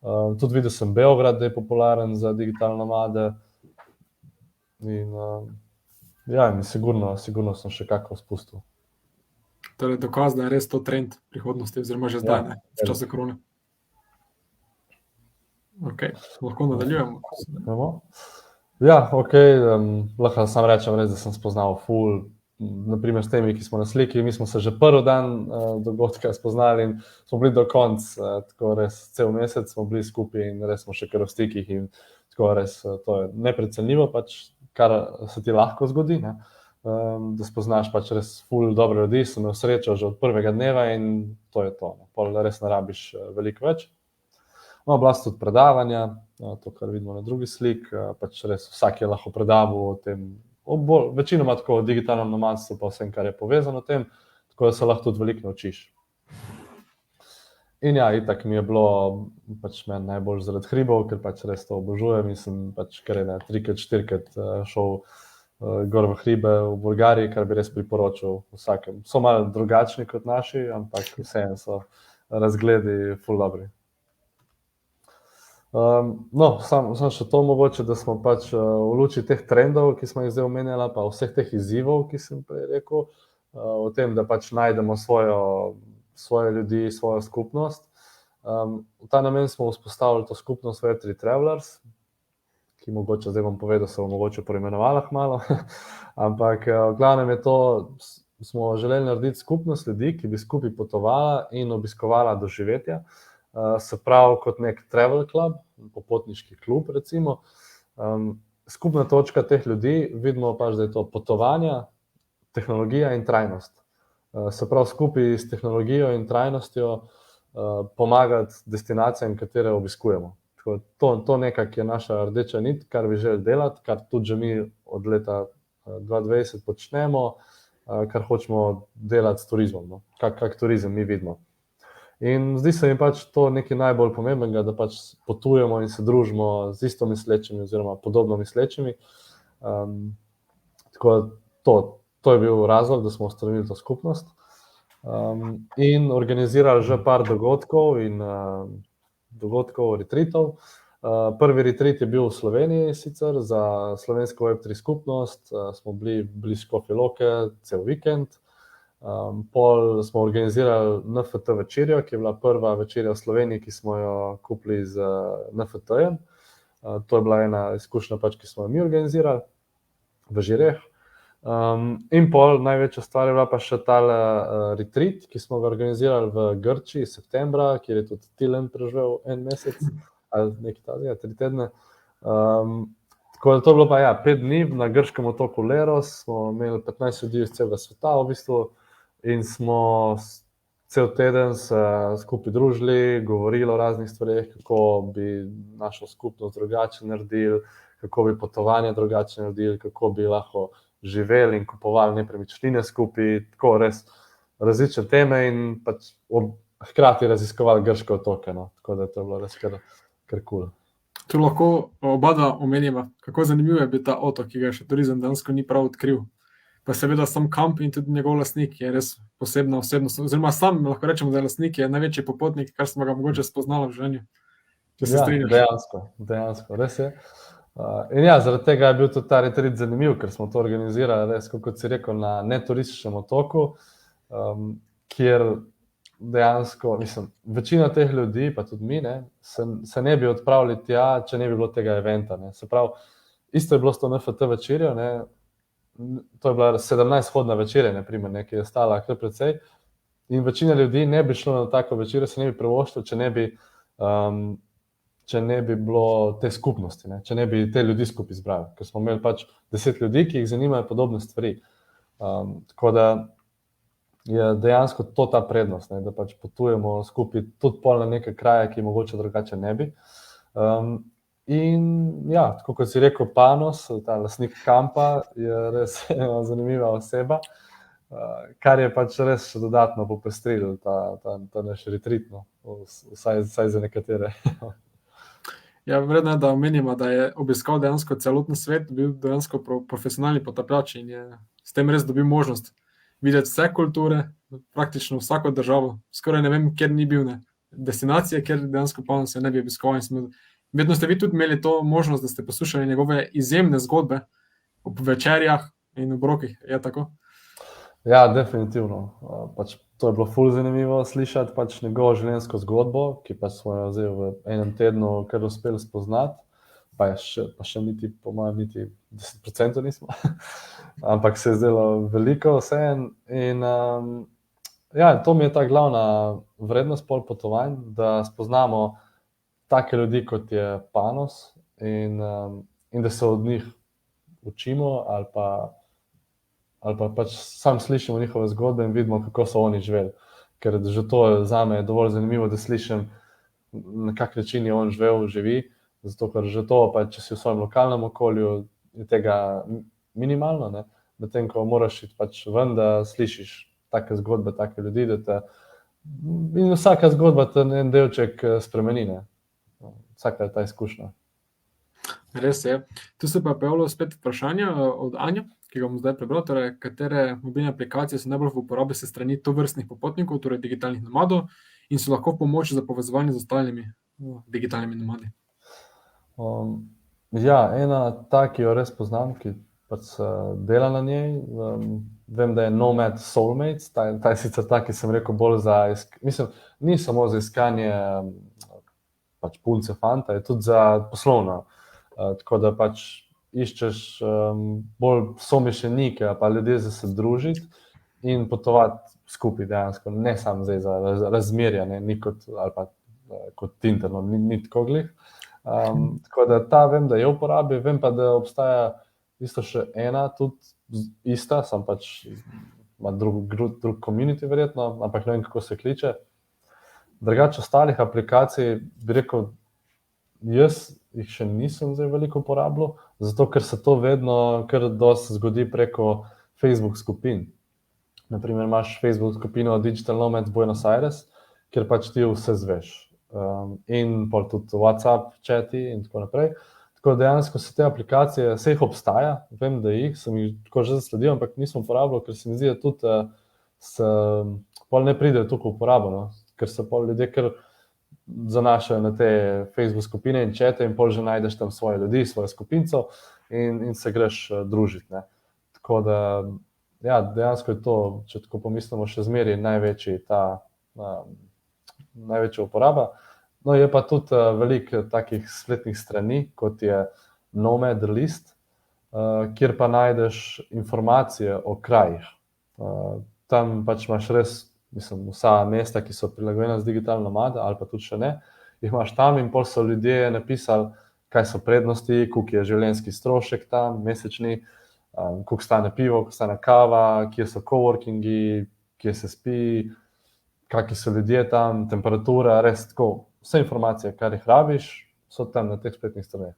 Tudi videl sem Beograd, da je popularen za digitalne nomade. In ja, sigurno sem še kako spustil. Torej, dokaz, da je res to trend prihodnosti, oziroma že zdaj, ne, v času korone. Ok, lahko nadaljujemo. Ja, ok, lahko sam rečem res, da sem spoznal ful, naprimer s temi, ki smo na sliki, mi smo se že prvi dan dogodka spoznali in smo bili do konca, tako res cel mesec smo bili skupaj in res smo še kar v stikih in tako res, to je neprecenljivo pač, kar se ti lahko zgodi, ne? Da spoznaš pač res ful dobre ljudi, sem imel srečo že od prvega dneva in to je to, ne? Pol res ne rabiš veliko več. No, bila so tudi predavanja, to, kar vidimo na drugi slik, pač res vsak je lahko predaval o tem, večinoma tako o digitalnem nomadstvu, pa vsem, kar je povezano o tem, tako da se lahko tudi veliko naučiš. In ja, itak mi je bilo pač meni najbolj zaradi hribov, ker pač res to obožujem in sem pač kar 3-4 šel gor v hribe v Bolgariji, kar bi res priporočil vsakem. So malo drugačni kot naši, ampak vseeno so razgledi ful dobri. No, sam še to mogoče, da smo pač v luči teh trendov, ki smo jih zdaj omenjali, pa vseh teh izzivov, ki sem prej rekel, o tem, da pač najdemo svoje ljudi, svojo skupnost. V ta namen smo vzpostavili to skupnost Web3 Travelers, ki mogoče, zdaj bom povedal, se bo mogoče poimenovala malo, ampak v glavnem je to, smo želeli narediti skupnost ljudi, ki bi skupaj potovala in obiskovala doživetja, se pravi kot nek travel club, popotniški klub recimo. Skupna točka teh ljudi, vidimo pač, da je to potovanja, tehnologija in trajnost. Se pravi skupaj s tehnologijo in trajnostjo pomagati destinacijam, katere obiskujemo. To nekako je naša rdeča nit, kar bi želeli delati, kar tudi že mi od leta 2020 počnemo, kar hočemo delati s turizmom, no? Kak turizem mi vidimo. In zdi se mi pač to nekaj najbolj pomembnega, da pač potujemo in se družimo z isto mislečimi oziroma podobno mislečimi. Tako to je bil razlog, da smo ustanovili to skupnost in organizirali že par dogodkov in retreatov. Prvi retreat je bil v Sloveniji sicer za slovensko Web3 skupnost, smo bili Škofje Loke cel vikend. Pol smo organizirali NFT večerjo, ki je bila prva večerja v Sloveniji, ki smo jo kupili z NFT-jem. To je bila ena izkušnja pač, ki smo jo mi organizirali v Žireh. In pol največja stvar je bila pa še tale retreat, ki smo ga organizirali v Grčiji septembra, kjer je tudi Tilen preživel en mesec, ali nekaj takega, 3 tedne. Tako da to je bilo pa 5 dni na grškem otoku Leros, smo imeli 15 ljudi iz celega sveta v bistvu in smo cel teden se skupaj družili, govorili o raznih stvareh, kako bi našo skupnost drugače naredili, kako bi potovanje drugače naredili, kako bi lahko živeli in kupovali nepremičnine skupaj, tako res različne teme in pač hkrati raziskovali grške otoke, no. Tako da to je bilo res kar kul. Tu lahko oba omeniva, kako zanimiv je bil ta otok, ki ga še turizem dejansko ni prav odkril. Pa seveda sam kamp in tudi njegov lastnik je res posebna osebnost, oziroma sam lahko rečemo, da je lastnik je največji popotnik, kar smo ga mogoče spoznali v življenju. Če se strinjaš. Dejansko, res je. In ja, zaradi tega je bil tudi ta retreat zanimiv, ker smo to organizirali res, kot si rekel, na neturističnem otoku, kjer dejansko, mislim, večina teh ljudi, pa tudi mi, ne, se ne bi odpravili tja, če ne bi bilo tega eventa, ne. Se pravi, isto je bilo s to NFT večerjo, ne, to je bila 17-hodna večerja, na primer, ne, ki je stala kar precej, in večina ljudi ne bi šlo na tako večerjo, se ne bi privoščilo, če ne bi bilo te skupnosti, ne, če ne bi te ljudi skupaj zbrali, ker smo imeli pač 10 ljudi, ki jih zanimajo podobne stvari. Tako da je dejansko to ta prednost, ne, da pač potujemo skupaj tudi pol na neke kraje, ki mogoče drugače ne bi. In ja, tako kot si rekel, Panos, ta lastnik kampa, je res zanimiva oseba, kar je pač res še dodatno popestrilo ta naš retreat, no, vsaj za nekatere. Ja, vredno je, da omenimo, da je obiskal dejansko celoten svet, bil dejansko profesionalni potapljač in je s tem res dobil možnost videti vse kulture, praktično vsako državo, skoraj ne vem, kjer ni bil, ne, destinacije, kjer dejansko Panos ne bi obiskoval. Vedno ste vi tudi imeli to možnost, da ste poslušali njegove izjemne zgodbe ob večerjah in obrokih, je tako? Ja, definitivno. Pač to je bilo ful zanimivo slišati, pač njegovo življenjsko zgodbo, ki pač smo jo zdaj v enem tednu kar uspeli spoznati, pa še niti, po mojem, niti 10% nismo, ampak se je zdelo veliko vseeno in ja, to mi je ta glavna vrednost pol potovanj, da spoznamo take ljudi, kot je Panos in da se od njih učimo ali pa pač sam slišimo njihove zgodbe in vidimo, kako so oni živeli. Ker že to je zame dovolj zanimivo, da slišim, na kak način je on živi, zato ker že to, pa če si v svojem lokalnem okolju, je tega minimalno, ne? Medtem ko moraš iti pač ven, da slišiš take zgodbe, take ljudi, da te in vsaka zgodba te en delček spremeni, ne? Vsaka je ta izkušnja. Res je. Tu se pa je pojavilo spet vprašanje od Anja, ki ga bom zdaj prebral, torej, katere mobilne aplikacije so najbolj v uporabi se strani tovrstnih popotnikov, torej digitalnih nomadov, in so lahko v pomoč za povezovanje z ostalimi digitalnimi nomadi. Ja, ena ta, ki jo res poznam, ki pač dela na njej, vem, da je Nomad Soulmates, ta je sicer ta, ki sem rekel bolj mislim, ni samo za iskanje pač punce, fanta, je tudi za poslovno. Tako da pač iščeš bolj somišljenike, pa ljudje za se družiti in potovati skupaj dejansko, ne samo zdaj za razmerja, ne, ni kot, ali pa kot Tinder, no, ni tako glih. Tako da ta vem, da je v uporabi, vem pa, da obstaja isto še ena, tudi ista, sam pač ima drug community verjetno, ampak ne vem, kako se kliče. Drugače ostalih aplikacij, bi rekel, jaz jih še nisem zdaj veliko uporabljal, zato ker se to vedno kar dosti zgodi preko Facebook skupin. Naprimer, imaš Facebook skupino Digital Nomads Buenos Aires, kjer pač ti vse zveš. In pol tudi WhatsApp, chati in tako naprej. Tako dejansko se te aplikacije, vse jih obstaja, vem, da sem jih tako že zasledil, ampak nisem uporabljal, ker se mi zdi, da tudi se pol ne pridejo tukaj v uporabo, no? Ker se pol ljudje kar zanašajo na te Facebook skupine in čete in pol že najdeš tam svoje ljudi, svojo skupinco in se greš družiti, ne. Tako da, ja, dejansko je to, če tako pomislimo, še zmeraj največja uporaba. No, je pa tudi veliko takih spletnih strani, kot je Nomad List, kjer pa najdeš informacije o krajih. Tam pač imaš res, mislim, vsa mesta, ki so prilagojena z digitalno nomade, ali pa tudi še ne, jih imaš tam in pol so ljudje napisali, kaj so prednosti, koliko je življenjski strošek tam, mesečni, koliko stane pivo, koliko stane kava, kje so coworkingi, kje se spi, kakšni so ljudje tam, temperatura, res tako, vse informacije, kar jih rabiš, so tam na teh spletnih straneh.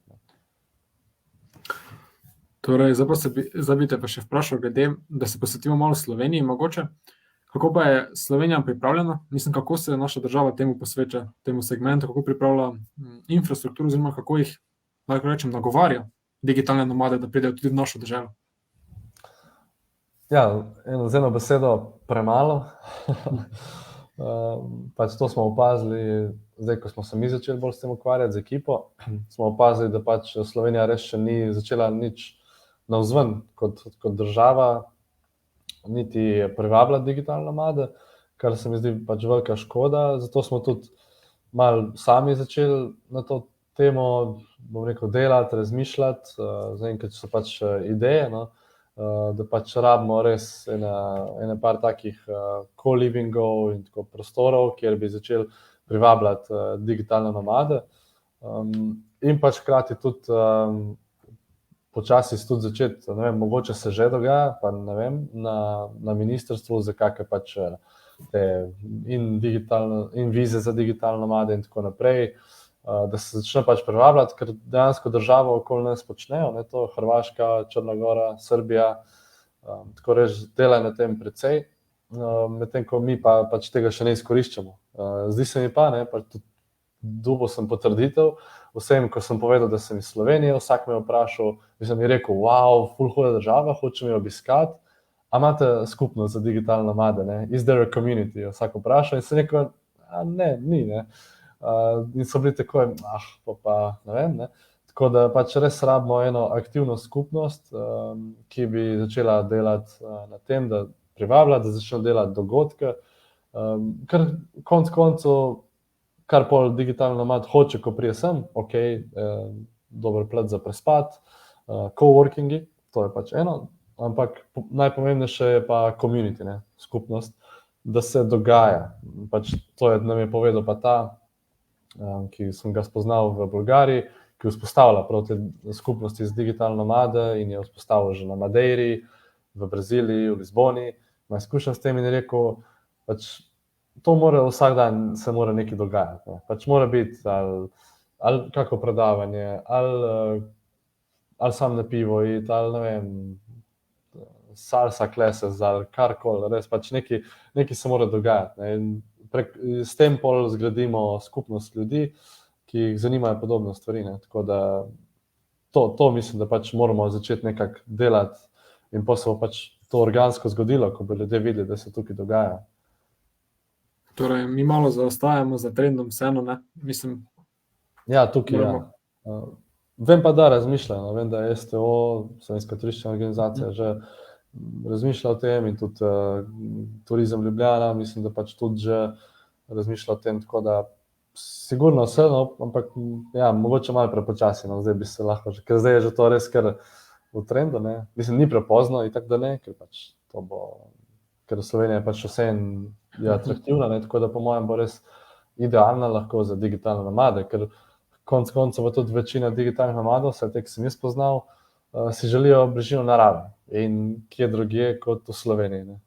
Torej, zdaj bi te pa še vprašal glede, da se posvetimo malo Sloveniji mogoče. Kako pa je Slovenija pripravljena? Mislim, kako se naša država temu posveča, temu segmentu, kako pripravlja infrastrukturo, oziroma kako jih, lahko rečem, nagovarja digitalne nomade, da pridejo tudi v našo državo? Ja, z eno besedo premalo. Pač to smo opazili, zdaj, ko smo se mi začeli bolj s tem ukvarjati z ekipo, smo opazili, da pač Slovenija res še ni začela nič navzven kot država, niti privabljati digitalne nomade, kar se mi zdi pač velika škoda, zato smo tudi malo sami začeli na to temo, bom rekel, delati, razmišljati, zaenkrat so pač ideje, no, da pač rabimo res ene par takih co-livingov in tako prostorov, kjer bi začeli privabljati digitalne nomade, in pač hkrati tudi počasi tudi začeti, ne vem, mogoče se že dogaja, pa ne vem, na ministrstvu za kakšne pač te in vize za digitalne nomade in tako naprej, da se začne pač privabljati, ker dejansko država okoli nas počnejo, ne, to Hrvaška, Črna Gora, Srbija, tako reč delajo na tem precej, medtem ko mi pa pač tega še ne izkoriščamo. Zdi se mi pa, ne, pa tudi dobil sem potrditev, vsem, ko sem povedal, da sem iz Slovenije, vsak me je vprašal, mislim, je rekel, wow, ful huda država, hočem jo obiskati, a imate skupnost za digitalne nomade, ne? Is there a community? Vsak vprašal in sem rekel, ne, ni, ne. In so bili tako, pa ne vem, ne. Tako da pač res rabimo eno aktivno skupnost, ki bi začela delati na tem, da privabljati, da začnejo delati dogodke, ker konec koncev, kar pol digitalni nomad hoče, ko prije sem, ok, dober plat za prespat, coworkingi, to je pač eno, ampak najpomembnejše je pa community, ne, skupnost, da se dogaja. Pač to nam je povedal pa ta, ki sem ga spoznal v Bolgariji, ki vzpostavlja prav te skupnosti z digitalne nomade in je vzpostavil že na Madeiri, v Braziliji, v Lizboni. Ima izkušnja s tem in je rekel, pač to mora vsak dan se mora nekaj dogajati. Ne. Pač mora biti ali kako predavanje, ali sam na pivo iti, ali ne vem, salsa classes, ali karkoli, res pač nekaj se mora dogajati. Ne. In s tem pol zgradimo skupnost ljudi, ki jih zanimajo podobne stvari. Ne. Tako da to mislim, da pač moramo začeti nekako delati in pa se bo pač to organsko zgodilo, ko bo ljudje videli, da se tukaj dogaja. Torej, mi malo zaostajamo za trendom vseeno, ne? Mislim, ja, tukaj ja. Vem pa, da razmišljajo. Vem, da je STO, Slovenska turistična organizacija, že razmišlja o tem in tudi Turizem Ljubljana, mislim, da pač tudi že razmišlja o tem, tako da sigurno vse, no, ampak ja, mogoče malo prepočasi, no, zdaj bi se lahko že, ker zdaj je že to res kar v trendu, ne. Mislim, ni prepozno in tako da ne, ker pač to bo, ker Slovenija je pač vseeno je atraktivna, ne, tako da po mojem bo res idealna lahko za digitalne nomade, ker konec koncev tudi večina digitalnih nomadov, vsaj te, ki sem jaz spoznal, si želijo bližino narave in kje drugje kot v Sloveniji. Ne.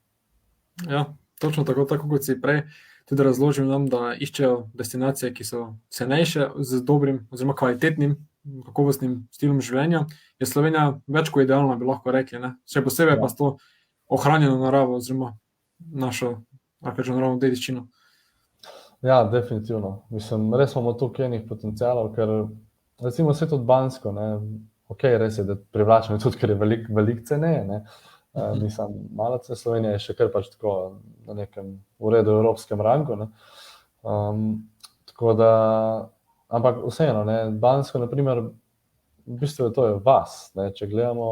ja, točno tako kot si prej tudi razložil nam, da iščejo destinacije, ki so cenejše, z dobrim oziroma kvalitetnim, kakovostnim stilom življenja, je Slovenija več kot idealna, bi lahko rekli, ne. Še posebej pa s to ohranjeno naravo oziroma našo, naravno dediščino. Ja, definitivno. Mislim, res imamo tukaj enih potencialov, ker recimo vse tudi Bansko, ne, ok, res je, da privlačno je tudi, ker je veliko ceneje, ne. Mislim, malce Slovenija je še kar pač tako na nekem uredu evropskem rangu, ne. Tako da, ampak vseeno, ne, Bansko, na primer, v bistvu to je vas, ne, če gledamo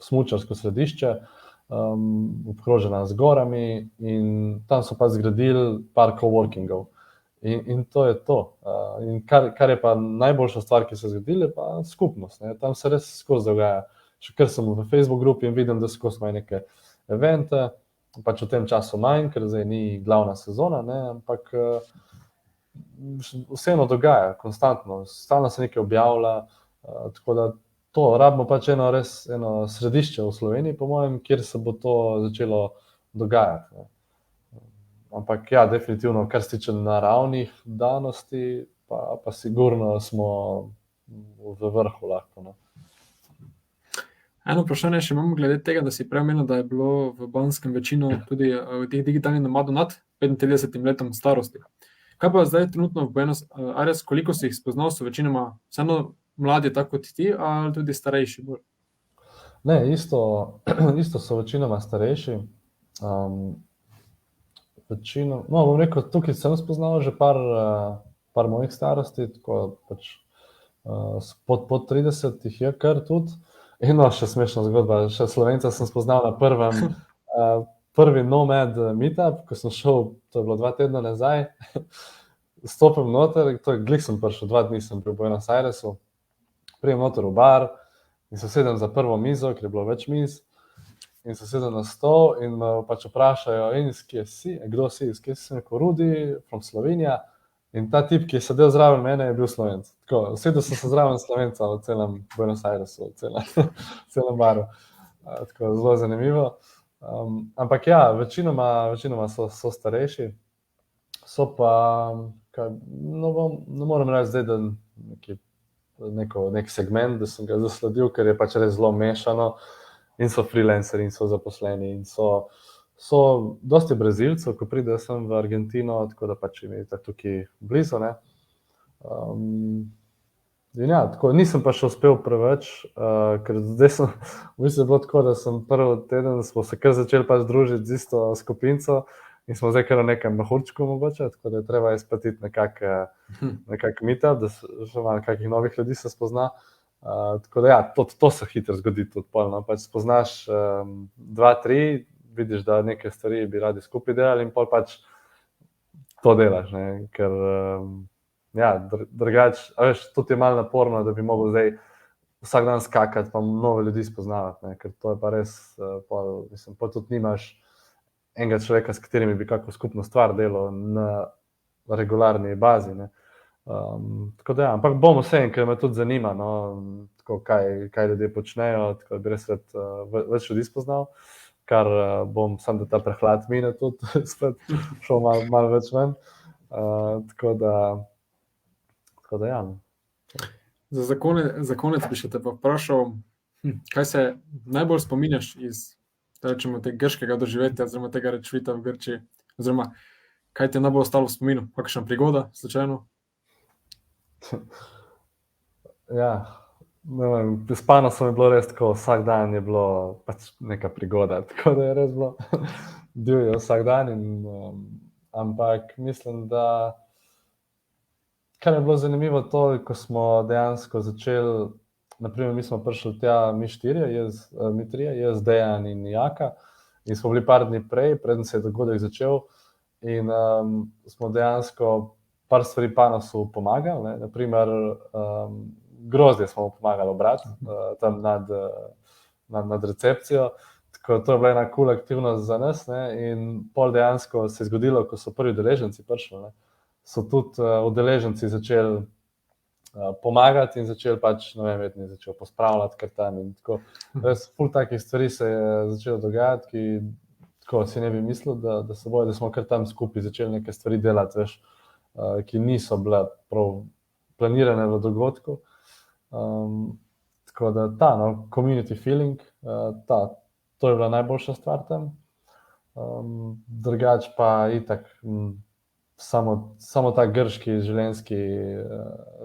smučarsko središče, obkrožena z gorami in tam so pa zgradili par coworkingov. In to je to. In kar je pa najboljša stvar, ki so zgradili, je pa skupnost. Ne. Tam se res skozi dogaja. Še kar sem v Facebook grupi in vidim, da skozi imajo neke evente, pač v tem času manj, ker zdaj ni glavna sezona, ne, ampak vseeno dogaja, konstantno, stalno se nekaj objavlja, tako da to, rabimo pač eno središče v Sloveniji, po mojem, kjer se bo to začelo dogajati. Ne. Ampak ja, definitivno, kar se tiče naravnih danosti, pa sigurno smo v vrhu lahko. No. Eno vprašanje še imamo glede tega, da si prej omenil, da je bilo v Banskem večino tudi teh digitalnih nomadov nad 35 letom starosti. Kaj pa zdaj trenutno v Buenos Aires, koliko si jih spoznal, so večinoma vseeno mladi tako kot ti ali tudi starejši bolj? Ne, isto so večinoma starejši. Bom rekel, tukaj sem spoznal že par mojih starosti, tako pač pod 30 jih je kar tudi. In še smešna zgodba, še Slovenca sem spoznal na prvi Nomad meetup, ko sem šel, to je bilo 2 tedna nazaj, stopim noter, glih sem prišel, 2 dni sem pri Buenos Airesu, prijem noter v bar in se sedem za prvo mizo, ker je bilo več miz, in se sedem na stol in me pač vprašajo, kje si, kdo si, kje si, rekel, Rudi, from Slovenija. In ta tip, ki je sedel zraven mene, je bil Slovenc. Tako, sedel sem se zraven Slovenca v celem Buenos Airesu, v celem baru. Tako, zelo zanimivo. Ampak ja, večinoma so starejši. So pa, ne moram reči zdaj, da nek segment, da sem ga zasledil, ker je pač res zelo mešano in so freelanceri in so zaposleni in so dosti Brazilcev, ko pridejo sem v Argentino, tako da pač jim je tukaj blizu, ne. In ja, tako, nisem pa še uspel preveč, ker zdaj sem, v bistvu je bilo tako, da sem prvi teden, smo se kar začeli pač družiti z isto skupinco in smo zdaj kar na nekem mehurčku mogoče, tako da je treba izplatiti nekak meetup, da še malo kakih novih ljudi se spozna. Tako da ja, to se hitro zgodi tudi polno, pač spoznaš 2, 3, vidiš, da neke stvari bi radi skupaj delali in pol pač to delaš, ne? Ker ja, drugače, veš, tudi je malo naporno, da bi mogel zdaj vsak dan skakati, pa nove ljudi spoznavati, ne? Ker to je pa res, mislim, pa tudi nimaš enega človeka, s katerimi bi kako skupno stvar delal na regularni bazi, ne? Tako da ja, ampak bom vsem, ker me tudi zanima, no, tako, kaj ljudje počnejo, tako da bi res več ljudi spoznal, kar bom sam, da ta prehlad mine tudi spet šel malo več ven. Tako da ja. Za konec bi še te pa vprašal, kaj se najbolj spominjaš iz rečemo, grškega doživetja, oziroma tega rečvita v Grčiji, oziroma kaj ti je najbolj ostalo v spominu, kakšna prigoda, slučajno? Ja, ne vem, s Panosom je bilo res tako, vsak dan je bilo pač neka prigoda, tako da je res bilo divje vsak dan, ampak mislim, da kar je bilo zanimivo to, ko smo dejansko začeli, naprimer mi smo prišli tja, mi trije, jaz, Dejan in Jaka, in smo bili par dni prej, preden se je dogodek začel, in smo dejansko par stvari Panosu pomagali, ne? Naprimer, grozdje smo mu pomagali obrati, tam nad recepcijo, tako to je bila ena cool aktivnost za nas, ne? In pol dejansko se je zgodilo, ko so prvi udeleženci prišli, ne? So tudi udeleženci začeli pomagati in začeli pač, ne vem, začeli pospravljati kar tam in tako. Res ful takih stvari se je začelo dogajati, ki tako si ne bi mislil, da smo kar tam skupaj začeli neke stvari delati, veš, ki niso bile prav planirane v dogodku. Tako da community feeling, to je bila najboljša stvar tam. Drugače pa itak samo ta grški življenjski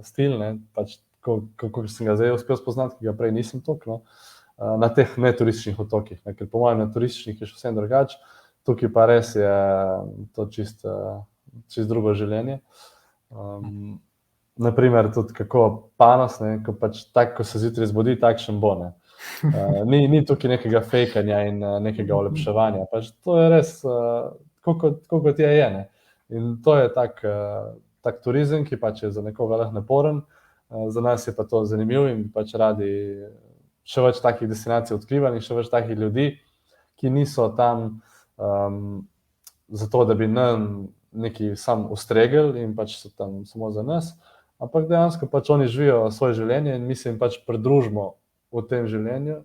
stil, ne, pač kako sem ga zdaj uspel spoznati, ki ga prej nisem toliko, no, na teh neturističnih otokih, ne, ker po mojem na turističnih je še vsem drugače, tukaj pa res je to čist drugo življenje. Naprimer tudi kako Panos, ne, ko pač tak, ko se zjutraj zbudi, takšen bo, ne. Ni tukaj nekega fejkanja in nekega olepševanja, pač to je res, kot je, ne. In to je tak turizem, ki pač je za nekoga lahko naporen, za nas je pa to zanimivo in pač radi še več takih destinacij odkrivali in še več takih ljudi, ki niso tam zato, da bi nam neki sam ustregli in pač so tam samo za nas, ampak dejansko pač oni živijo svoje življenje in mi se jim pač pridružimo v tem življenju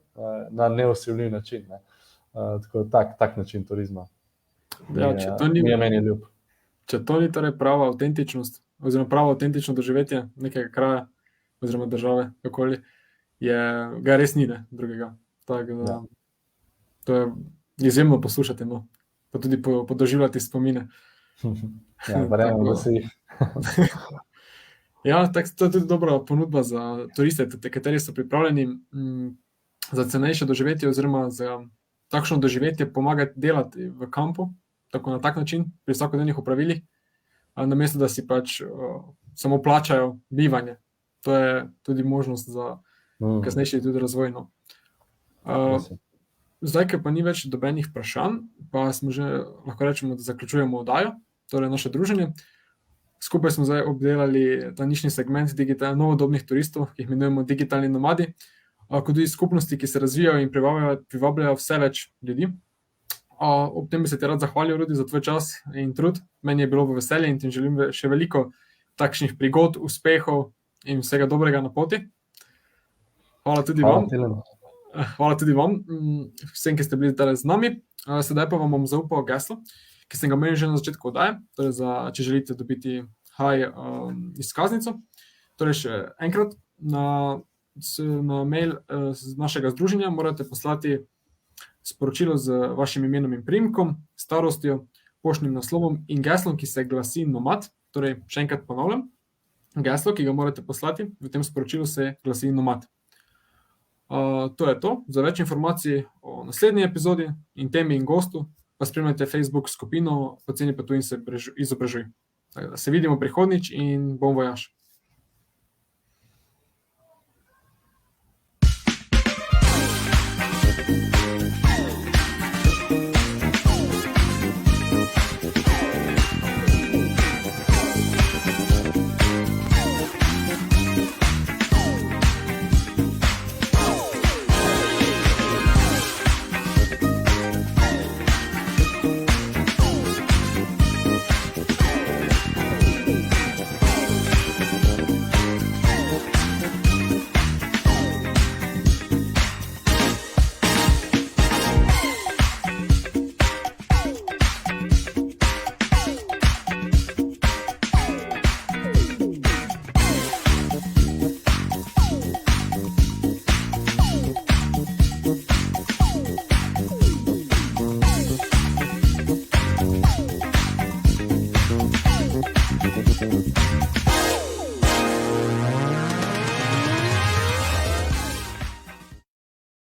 na neosiljiv način, ne. Tako tak način turizma. Ja, mi je meni ljub. Če to ni torej prava avtentičnost, oziroma pravo avtentično doživetje nekega kraja oziroma države, kakoli, ga res ni, ne, drugega. Tako da, to je izjemno poslušati, no, pa tudi podoživljati spomine. Ja, verjamem, da si. Ja, to je tudi dobra ponudba za turiste, kateri so pripravljeni za cenejše doživetje oziroma za takšno doživetje pomagati delati v kampu, tako na tak način, pri vsakodnevnih opravilih, namesto da si pač samo plačajo bivanje. To je tudi možnost za kasnejši tudi razvoj. Zdaj, ker pa ni več dobenih vprašanj, pa smo že, lahko rečemo, da zaključujemo oddajo, torej naše druženje. Skupaj smo zdaj obdelali ta nišni segment novodobnih turistov, ki jih imenujemo digitalni nomadi, kot tudi skupnosti, ki se razvijajo in privabljajo vse več ljudi. Ob tem bi se ti rad zahvalil, Rudi, za tvoj čas in trud. Meni je bilo v veselje in ti želim še veliko takšnih prigod, uspehov in vsega dobrega na poti. Hvala tudi vam. Hvala tudi vam, vsem, ki ste bili z nami. Sedaj pa vam bom zaupal geslo, ki sem ga omenil že na začetku oddaje, torej če želite dobiti izkaznico. Torej še enkrat na mail z našega združenja morate poslati sporočilo z vašim imenom in priimkom, starostjo, poštnim naslovom in geslom, ki se glasi Nomad. Torej, še enkrat ponavljam, geslo, ki ga morate poslati, v tem sporočilu se glasi Nomad. To je to. Za več informacij o naslednji epizodi in temi in gostu pa spremljajte Facebook skupino Poceni potuj in se izobražuj. Se vidimo prihodnjič in bon vojaž.